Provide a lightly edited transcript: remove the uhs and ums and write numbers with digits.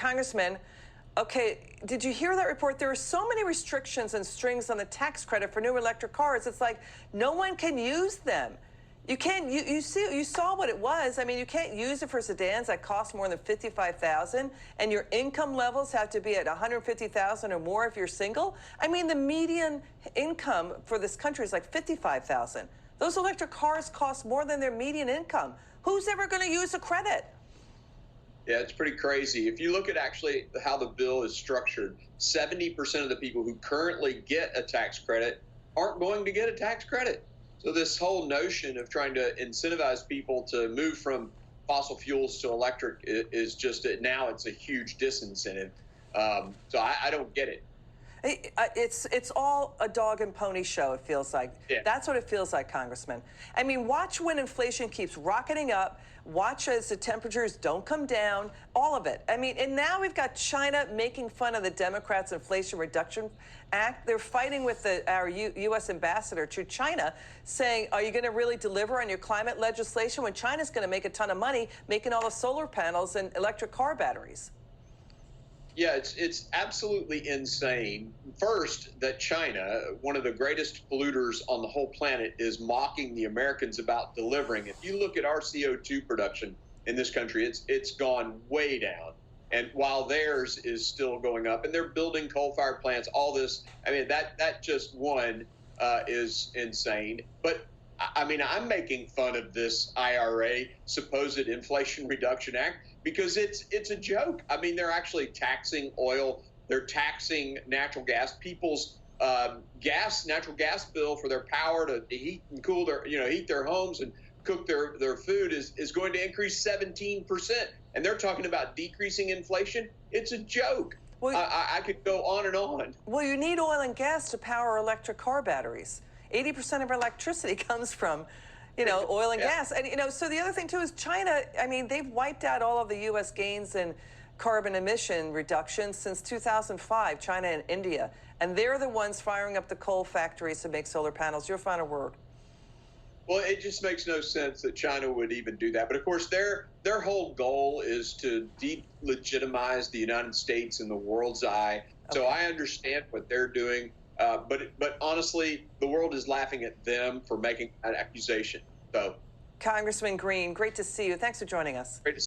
Congressman, okay, did you hear that report? There are so many restrictions and strings on the tax credit for new electric cars. It's like no one can use them. You can't. You saw what it was. I mean, you can't use it for sedans that cost more than $55,000, and your income levels have to be at $150,000 or more if you're single. I mean, the median income for this country is like $55,000. Those electric cars cost more than their median income. Who's ever going to use the credit? Yeah, it's pretty crazy. If you look at actually how the bill is structured, 70% of the people who currently get a tax credit aren't going to get a tax credit. So this whole notion of trying to incentivize people to move from fossil fuels to electric is just now it's a huge disincentive. So I don't get it. It's all a dog and pony show, it feels like. Yeah. That's what it feels like, Congressman. I mean, watch when inflation keeps rocketing up. Watch as the temperatures don't come down. All of it. I mean, and now we've got China making fun of the Democrats' Inflation Reduction Act. They're fighting with our U.S. ambassador to China, saying, are you going to really deliver on your climate legislation when China's going to make a ton of money making all the solar panels and electric car batteries? Yeah, it's absolutely insane. First, that China, one of the greatest polluters on the whole planet, is mocking the Americans about delivering. If you look at our CO2 production in this country, it's gone way down. And while theirs is still going up, and they're building coal-fired plants, all this, I mean, that just one is insane. But I mean, I'm making fun of this IRA, supposed Inflation Reduction Act, because it's a joke. I mean, they're actually taxing oil. They're taxing natural gas. People's natural gas bill for their power to heat and cool their, heat their homes and cook their food is going to increase 17%. And they're talking about decreasing inflation. It's a joke. Well, I could go on and on. Well, you need oil and gas to power electric car batteries. 80% of our electricity comes from, oil and gas. And, so the other thing, too, is China, I mean, they've wiped out all of the U.S. gains in carbon emission reductions since 2005, China and India. And they're the ones firing up the coal factories to make solar panels. Your final word. Well, it just makes no sense that China would even do that. But, of course, their whole goal is to delegitimize the United States in the world's eye. Okay. So I understand what they're doing. But honestly, the world is laughing at them for making that accusation. So, Congressman Green, great to see you. Thanks for joining us. Great to see you.